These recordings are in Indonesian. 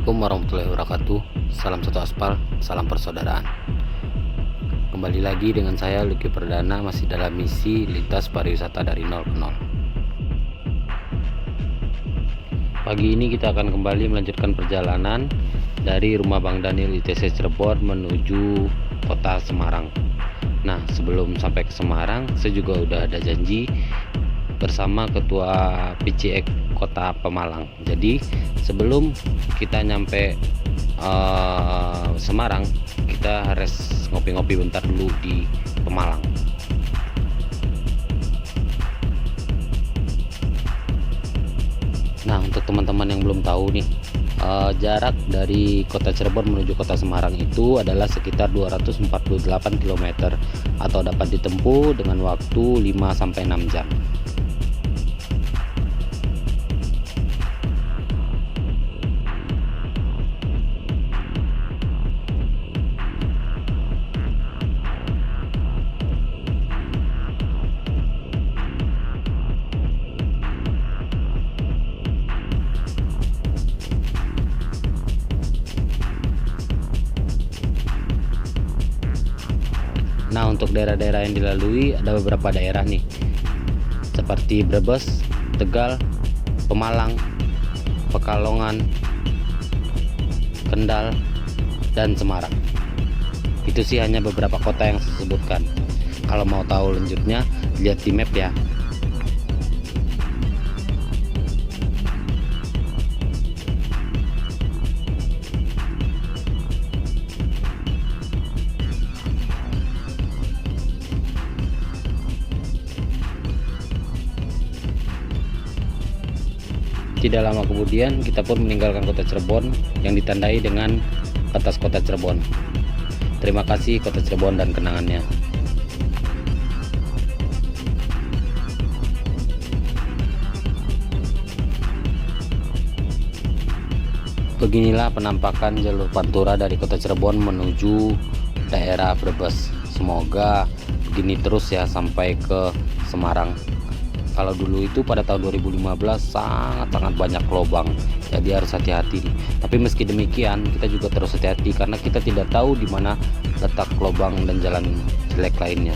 Assalamualaikum warahmatullahi wabarakatuh. Salam satu aspal, salam persaudaraan. Kembali lagi dengan saya Lucky Perdana, masih dalam misi lintas pariwisata dari nol ke nol. Pagi ini kita akan kembali melanjutkan perjalanan dari rumah Bang Daniel ITC Cirebon menuju kota Semarang. Nah, sebelum sampai ke Semarang, saya juga udah ada janji bersama ketua PCX Kota Pemalang. Jadi sebelum kita nyampe Semarang, kita harus ngopi-ngopi bentar dulu di Pemalang. Nah, untuk teman-teman yang belum tahu nih, jarak dari kota Cirebon menuju kota Semarang itu adalah sekitar 248 km atau dapat ditempuh dengan waktu 5-6 jam. Nah, untuk daerah-daerah yang dilalui ada beberapa daerah nih, seperti Brebes, Tegal, Pemalang, Pekalongan, Kendal, dan Semarang. Itu sih hanya beberapa kota yang saya sebutkan. Kalau mau tahu lanjutnya, lihat di map ya. Tidak lama kemudian kita pun meninggalkan kota Cirebon yang ditandai dengan atas kota Cirebon. Terima kasih kota Cirebon dan kenangannya. Beginilah penampakan jalur Pantura dari kota Cirebon menuju daerah Brebes. Semoga begini terus ya sampai ke Semarang. Kalau dulu itu pada tahun 2015 sangat banyak lubang, jadi harus hati-hati. Tapi meski demikian kita juga terus hati-hati karena kita tidak tahu di mana letak lubang dan jalan jelek lainnya.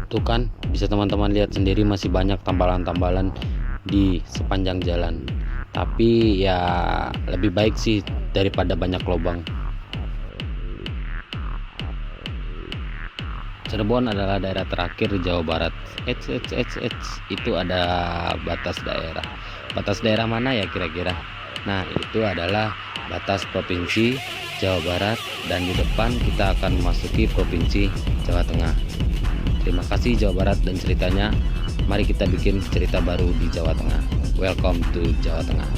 Tuh kan, bisa teman-teman lihat sendiri masih banyak tambalan-tambalan di sepanjang jalan. Tapi ya lebih baik sih daripada banyak lubang. Cirebon adalah daerah terakhir di Jawa Barat. Itu ada batas daerah. Batas daerah mana ya kira-kira? Nah, itu adalah batas provinsi Jawa Barat dan di depan kita akan memasuki provinsi Jawa Tengah. Terima kasih Jawa Barat dan ceritanya. Mari kita bikin cerita baru di Jawa Tengah. Welcome to Jawa Tengah.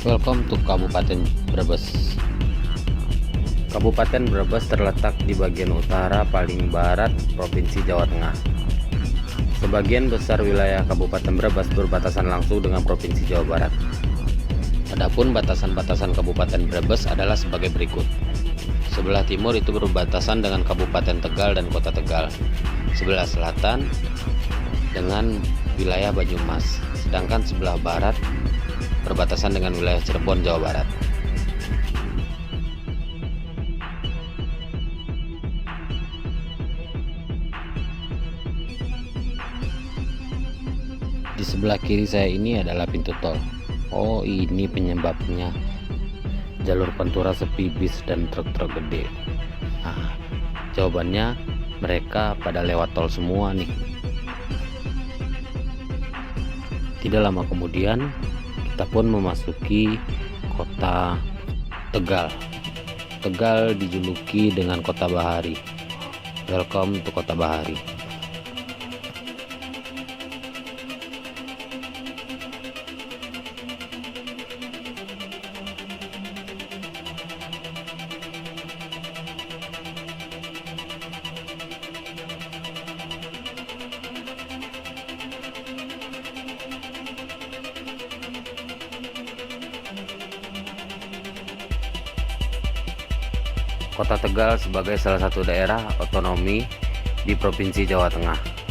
Welcome to Kabupaten Brebes. Kabupaten Brebes terletak di bagian utara paling barat Provinsi Jawa Tengah. Sebagian besar wilayah Kabupaten Brebes berbatasan langsung dengan Provinsi Jawa Barat. Adapun batasan-batasan Kabupaten Brebes adalah sebagai berikut. Sebelah timur itu berbatasan dengan Kabupaten Tegal dan Kota Tegal. Sebelah selatan dengan wilayah Banyumas, sedangkan sebelah barat berbatasan dengan wilayah Cirebon, Jawa Barat. Di sebelah kiri saya ini adalah pintu tol. Oh, ini penyebabnya jalur Pantura sepi bis dan truk-truk gede. Nah, jawabannya mereka pada lewat tol semua nih. Tidak lama kemudian kita pun memasuki kota Tegal. Tegal dijuluki dengan kota Bahari. Welcome to kota Bahari. Kota Tegal sebagai salah satu daerah otonomi di Provinsi Jawa Tengah.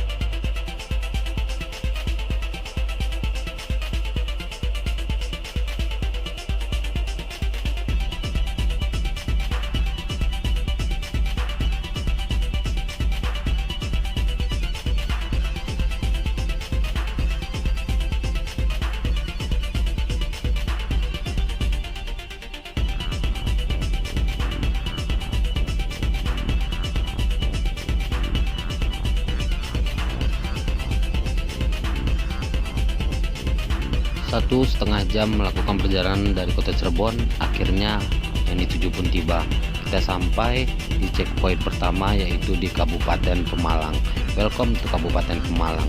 Satu setengah jam melakukan perjalanan dari kota Cirebon, akhirnya yang dituju pun tiba. Kita sampai di checkpoint pertama, yaitu di Kabupaten Pemalang. Welcome to Kabupaten Pemalang.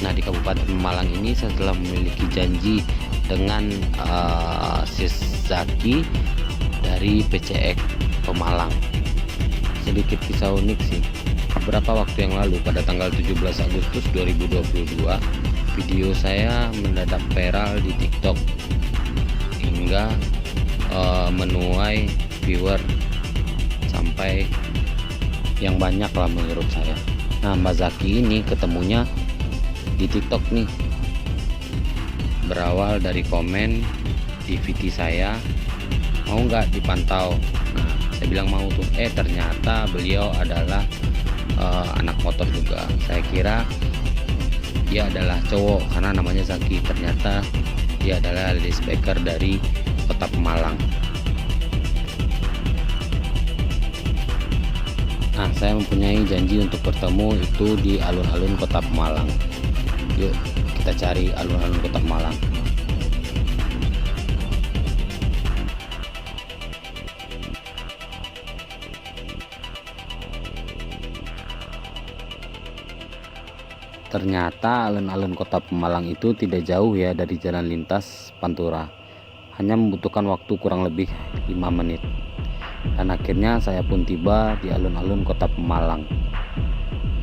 Nah, di Kabupaten Pemalang ini saya telah memiliki janji dengan Sis Zaki dari PCX Pemalang. Sedikit kisah unik sih. Beberapa waktu yang lalu, pada tanggal 17 Agustus 2022, video saya mendadak viral di TikTok hingga menuai viewer sampai yang banyak lah menurut saya. Nah, Mbak Zaki ini ketemunya di TikTok nih, berawal dari komen di VT saya, mau nggak dipantau. Nah, saya bilang mau tuh, ternyata beliau adalah anak motor juga. Saya kira dia adalah cowok karena namanya Zaki, ternyata dia adalah ladies biker dari kota Pemalang. Nah, saya mempunyai janji untuk bertemu itu di alun-alun kota Pemalang. Yuk kita cari alun-alun kota Pemalang. Ternyata alun-alun kota Pemalang itu tidak jauh ya dari jalan lintas Pantura. Hanya membutuhkan waktu kurang lebih 5 menit. Dan akhirnya saya pun tiba di alun-alun kota Pemalang.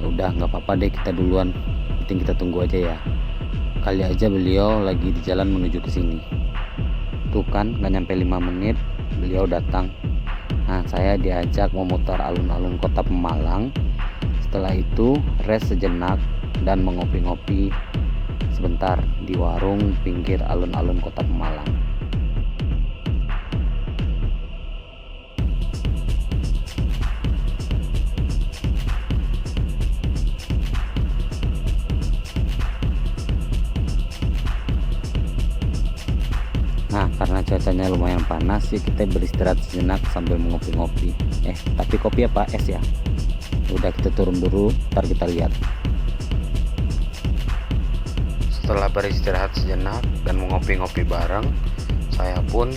Ya udah, nggak apa-apa deh, kita duluan. Penting kita tunggu aja ya. Kali aja beliau lagi di jalan menuju ke sini. Tuh kan, nggak nyampe 5 menit beliau datang. Nah, saya diajak memutar alun-alun kota Pemalang. Setelah itu rest sejenak dan mengopi-ngopi sebentar di warung pinggir alun-alun kota Pemalang. Nah, karena cuacanya lumayan panas sih, kita beristirahat sejenak sambil mengopi-ngopi. Tapi kopi apa es ya? Udah, kita turun dulu, ntar kita lihat. Setelah beristirahat sejenak dan mengopi-ngopi bareng, saya pun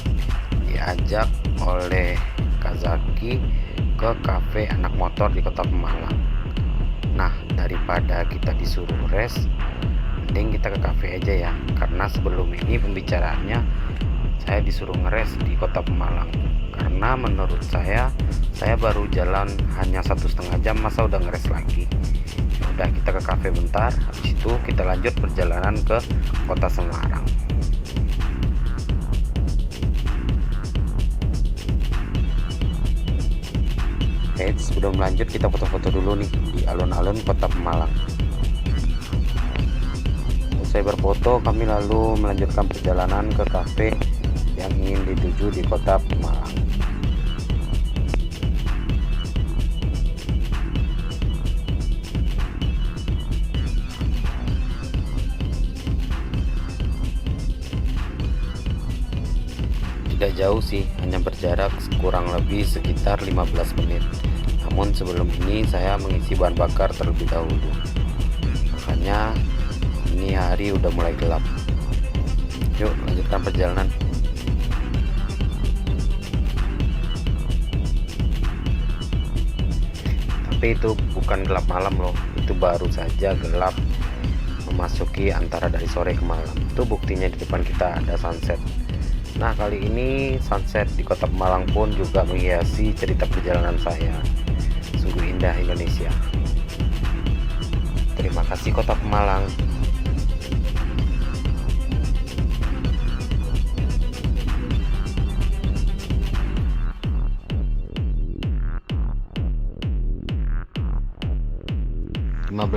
diajak oleh Kak Zaki ke kafe anak motor di kota Pemalang. Nah, daripada kita disuruh rest, mending kita ke kafe aja ya, karena sebelum ini pembicaraannya saya disuruh ngeres di kota Pemalang. Karena menurut saya baru jalan hanya 1,5 jam, masa udah ngeres lagi. Udah, kita ke kafe bentar, habis itu kita lanjut perjalanan ke kota Semarang. Sebelum lanjut kita foto-foto dulu nih di alun-alun kota Pemalang. Usai berfoto, kami lalu melanjutkan perjalanan ke kafe yang ingin dituju di kota Pemalang. Tidak jauh sih, hanya berjarak kurang lebih sekitar 15 menit. Namun sebelum ini saya mengisi bahan bakar terlebih dahulu. Makanya ini hari udah mulai gelap. Yuk lanjutkan perjalanan. Tapi itu bukan gelap malam loh, itu baru saja gelap memasuki antara dari sore ke malam. Itu buktinya di depan kita ada sunset. Nah, kali ini sunset di kota Pemalang pun juga menghiasi cerita perjalanan saya. Sungguh indah Indonesia. Terima kasih kota Pemalang.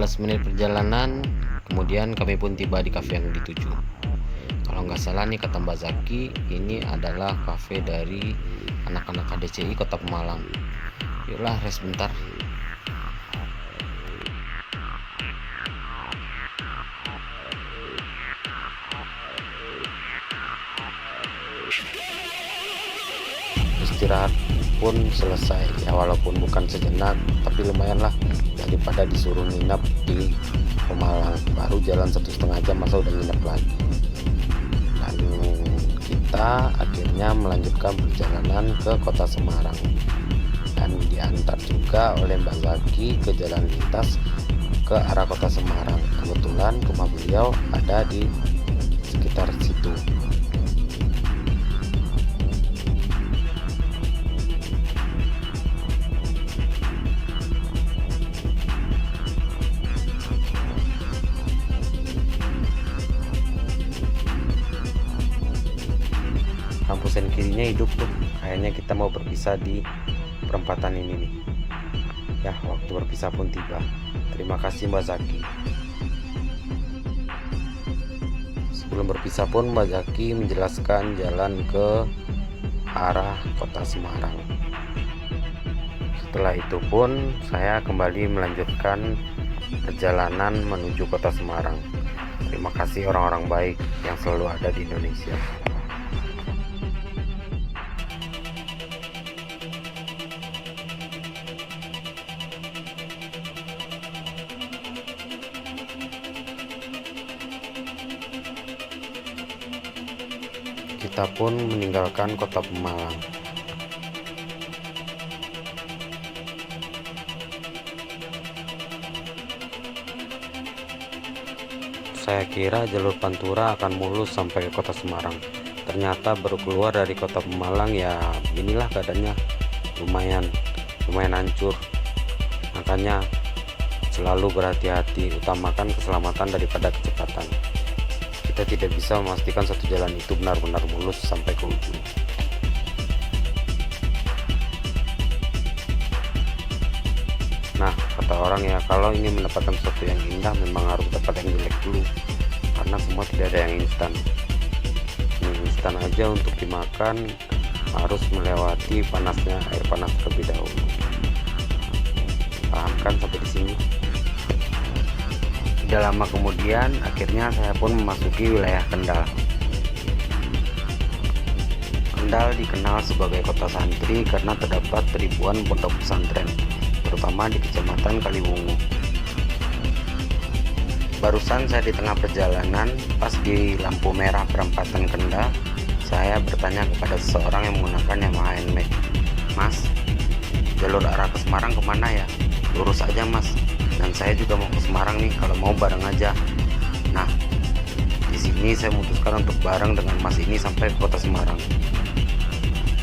15 menit perjalanan, kemudian kami pun tiba di kafe yang dituju. Kalau nggak salah nih kata Mbak Zaki, ini adalah kafe dari anak-anak KDCI Kota Pemalang. Yuklah, rest bentar. Istirahat pun selesai ya, walaupun bukan sejenak, tapi lumayan lah daripada disuruh nginap di Pemalang. Baru jalan 1,5 jam masa udah nginap lagi. Dan kita akhirnya melanjutkan perjalanan ke kota Semarang dan diantar juga oleh Mbak Zaki ke jalan lintas ke arah kota Semarang. Kebetulan rumah beliau ada di sekitar situ. Lampu sen kirinya hidup tuh, kayaknya kita mau berpisah di perempatan ini nih ya. Waktu berpisah pun tiba. Terima kasih Mbak Zaki. Sebelum berpisah pun Mbak Zaki menjelaskan jalan ke arah kota Semarang. Setelah itu pun saya kembali melanjutkan perjalanan menuju kota Semarang. Terima kasih orang-orang baik yang selalu ada di Indonesia. Kita pun meninggalkan kota Pemalang. Saya kira jalur Pantura akan mulus sampai ke kota Semarang. Ternyata baru keluar dari kota Pemalang ya inilah keadaannya, lumayan hancur. Makanya selalu berhati-hati, utamakan keselamatan daripada kecepatan. Kita tidak bisa memastikan satu jalan itu benar-benar mulus sampai ke ujung. Nah, kata orang ya, kalau ingin mendapatkan sesuatu yang indah memang harus dapat yang jelek dulu, karena semua tidak ada yang instan. Instan aja untuk dimakan harus melewati panasnya air panas terlebih dahulu. Paham kan sampai di sini? Tidak lama kemudian akhirnya saya pun memasuki wilayah Kendal. Kendal dikenal sebagai kota santri karena terdapat ribuan pondok pesantren, terutama di Kecamatan Kaliwungu. Barusan saya di tengah perjalanan, pas di lampu merah perempatan Kendal, saya bertanya kepada seseorang yang menggunakan Yamaha NMAX, "Mas, jalur arah ke Semarang kemana ya?" "Lurus aja Mas, dan saya juga mau ke Semarang nih, kalau mau bareng aja." Nah, di sini saya memutuskan untuk bareng dengan Mas ini sampai ke kota Semarang.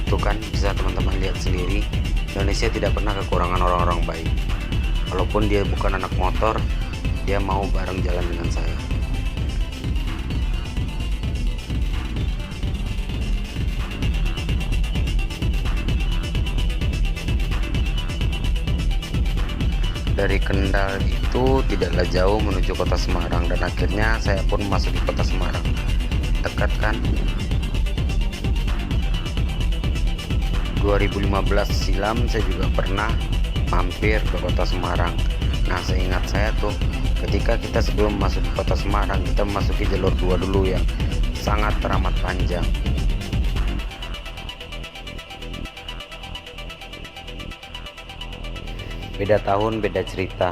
Itu kan bisa teman-teman lihat sendiri, Indonesia tidak pernah kekurangan orang-orang baik. Walaupun dia bukan anak motor, dia mau bareng jalan dengan saya. Dari Kendal itu tidaklah jauh menuju kota Semarang, dan akhirnya saya pun masuk di kota Semarang. Dekat kan? 2015 silam saya juga pernah mampir ke kota Semarang. Nah, seingat saya tuh ketika kita sebelum masuk ke kota Semarang, kita memasuki jalur 2 dulu yang sangat teramat panjang. Beda tahun, beda cerita.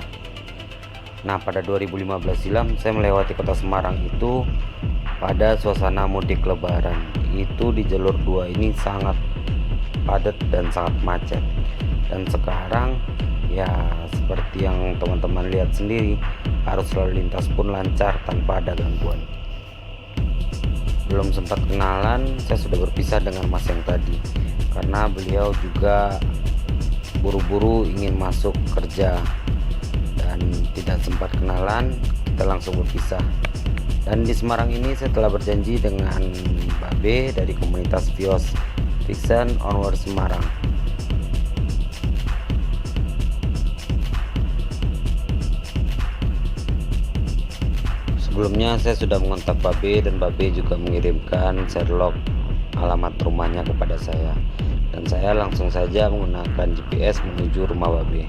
Nah, pada 2015 silam saya melewati kota Semarang itu pada suasana mudik lebaran. Itu di jalur 2 ini sangat padat dan sangat macet. Dan sekarang ya seperti yang teman-teman lihat sendiri, arus lalu lintas pun lancar tanpa ada gangguan. Belum sempat kenalan, saya sudah berpisah dengan Mas yang tadi, karena beliau juga buru-buru ingin masuk kerja dan tidak sempat kenalan, kita langsung berpisah. Dan di Semarang ini saya telah berjanji dengan Mbak B dari komunitas Vios Fiction Onward Semarang. Sebelumnya saya sudah mengontak Babe dan Babe juga mengirimkan Sherlock alamat rumahnya kepada saya, dan saya langsung saja menggunakan GPS menuju rumah Babe.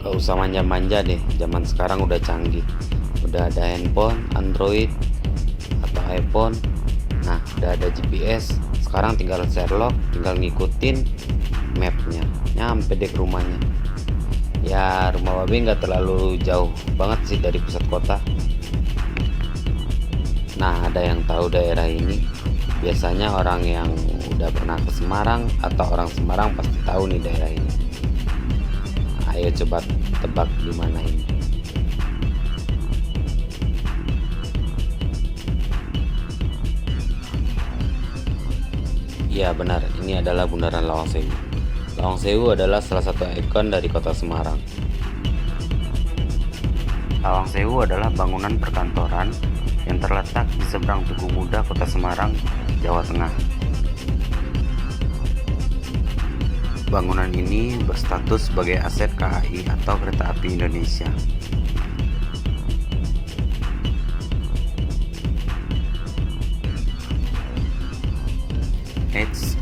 Gak usah manja-manja deh, zaman sekarang udah canggih, udah ada handphone Android atau iPhone. Nah, udah ada GPS, sekarang tinggal Sherlock, tinggal ngikutin mapnya, nyampe deh ke rumahnya. Ya, rumah Babe nggak terlalu jauh banget sih dari pusat kota. Nah, ada yang tahu daerah ini? Biasanya orang yang udah pernah ke Semarang atau orang Semarang pasti tahu nih daerah ini. Ayo coba tebak di mana ini. Iya benar, ini adalah Bundaran Lawang Sewu. Lawang Sewu adalah salah satu ikon dari kota Semarang. Lawang Sewu adalah bangunan perkantoran yang terletak di seberang Tugu Muda, Kota Semarang, Jawa Tengah. Bangunan ini berstatus sebagai aset KAI atau Kereta Api Indonesia.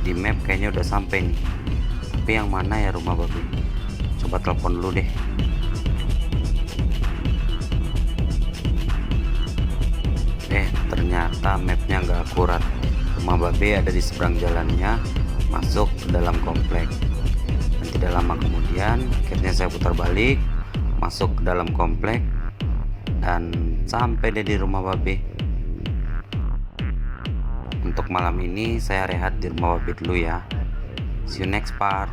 Di map kayaknya udah sampai nih. Tapi yang mana ya rumah Babe? Coba telepon dulu deh. Ternyata mapnya nggak akurat. Rumah Babe ada di seberang jalannya, masuk ke dalam komplek. Dan tidak lama kemudian, akhirnya saya putar balik, masuk ke dalam komplek, dan sampai deh di rumah Babe. Untuk malam ini saya rehat di rumah Babe dulu ya. See you next part.